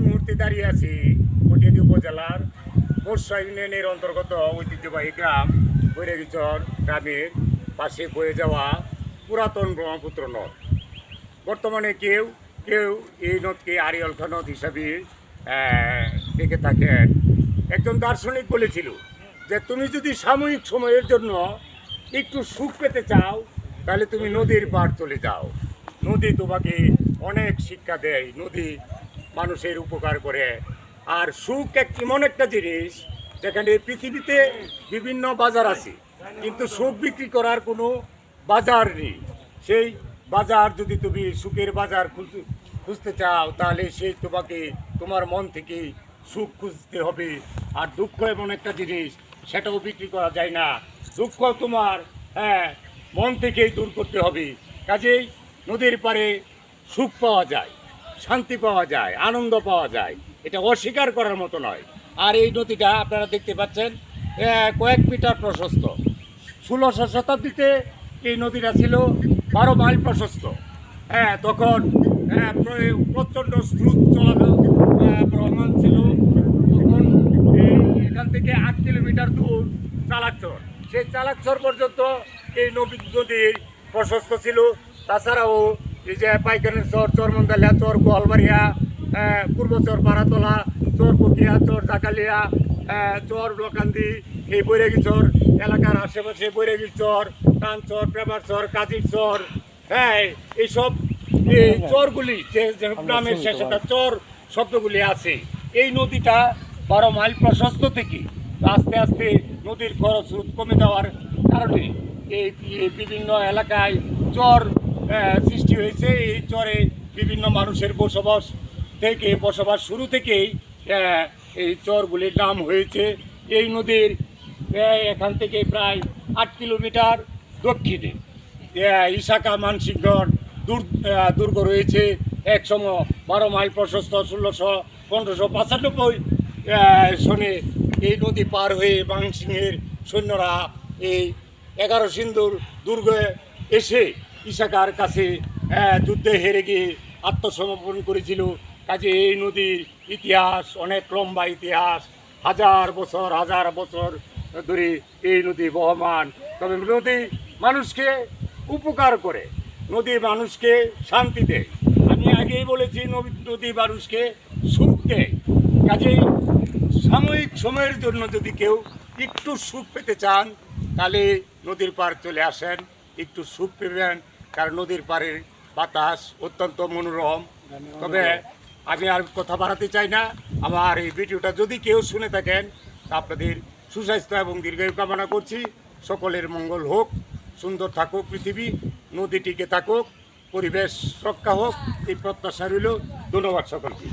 মুহূর্তে দাঁড়িয়ে আছি কটিয়াদী উপজেলার পোরশা ইউনিয়নের অন্তর্গত ঐতিহ্যবাহী গ্রাম বৈরাগীচর গ্রামের পাশে বয়ে যাওয়া পুরাতন ব্রহ্মপুত্র নদ। বর্তমানে কেউ কেউ এই নদকে আড়িয়াল খাঁ নদ হিসাবে দেখে থাকেন। একজন দার্শনিক বলেছিল যে তুমি যদি সাময়িক সময়ের জন্য একটু সুখ পেতে চাও তাহলে তুমি নদীর পাড় চলে যাও। নদী তোমাকে অনেক শিক্ষা দেয়, নদী মানুষের উপকার করে। আর সুখ এমন একটা জিনিস যেখানে পৃথিবীতে বিভিন্ন বাজার আছে, কিন্তু সুখ বিক্রি করার কোনো বাজার নেই। সেই বাজার যদি তুমি সুখের বাজার খুঁজতে চাও তাহলে সেই তোমাকে তোমার মন থেকে সুখ খুঁজতে হবে। আর দুঃখ এমন একটা জিনিস, সেটাও বিক্রি করা যায় না। দুঃখ তোমার মন থেকেই দূর করতে হবে। কাজেই নদীর পাড়ে সুখ পাওয়া যায়, শান্তি পাওয়া যায়, আনন্দ পাওয়া যায়, এটা অস্বীকার করার মতো নয়। আর এই নদীটা আপনারা দেখতে পাচ্ছেন কয়েক মিটার প্রশস্ত। 16শো শতাব্দীতে এই নদীটা ছিল 12 মাইল প্রশস্ত। তখন প্রচণ্ড স্রোত চলমান ছিল। তখন এখান থেকে 8 কিলোমিটার দূর চালাকচর, সেই চালাকচর পর্যন্ত এই নদীর প্রশস্ত ছিল। তাছাড়াও এই যে পাইকানের চর, চরমন্দালিয়া চর, গোয়ালবাড়িয়া, পূর্বচর, পাড়াতলা চর, পকিয়া চর, জাকালিয়া চর, লোকান্দি, এই বৈরাগীচর এলাকার আশেপাশে বৈরাগীর চর, টানচর, প্রেমার চর, কাজির চর, এইসব এই চরগুলি যে গ্রামের শেষে চর শব্দগুলি আছে। এই নদীটা 12 মাইল প্রশস্ত থেকে আস্তে আস্তে নদীর খরস্রোত কমে যাওয়ার কারণে এই বিভিন্ন এলাকায় চর সৃষ্টি হয়েছে। এই চরে বিভিন্ন মানুষের বসবাস শুরু থেকেই এই চরগুলির নাম হয়েছে। এই নদীর এখান থেকে প্রায় 8 কিলোমিটার দক্ষিণে ইসাকা মানসিংহর দুর্গ রয়েছে। একসময় 12 মাইল প্রশস্ত 1595 সনে এই নদী পার হয়ে মানসিংহের সৈন্যরা এই 11 সিন্ধুর দুর্গে এসে ইসাকার কাছে যুদ্ধে হেরে গিয়ে আত্মসমর্পণ করেছিল। কাজে এই নদীর ইতিহাস অনেক লম্বা ইতিহাস, হাজার বছর ধরে এই নদী বহমান। তবে নদী মানুষকে উপকার করে, নদী মানুষকে শান্তি দেয়। আমি আগেই বলেছি নদী মানুষকে সুখ দেয়। কাজেই সাময়িক সময়ের জন্য যদি কেউ একটু সুখ পেতে চান তাহলে নদীর পাড় চলে আসেন, একটু সুখ পেবেন। কারণ নদীর পাড়ের বাতাস অত্যন্ত মনোরম। তবে আমি আর কথা বাড়াতে চাই না। আমার এই ভিডিওটা যদি কেউ শুনে থাকেন তা আপনাদের সুস্বাস্থ্য এবং দীর্ঘায়ু কামনা করছি। সকলের মঙ্গল হোক, সুন্দর থাকুক পৃথিবী, নদী টিকে থাকুক, পরিবেশ রক্ষা হোক, এই প্রত্যাশা রইল। ধন্যবাদ সকলকে।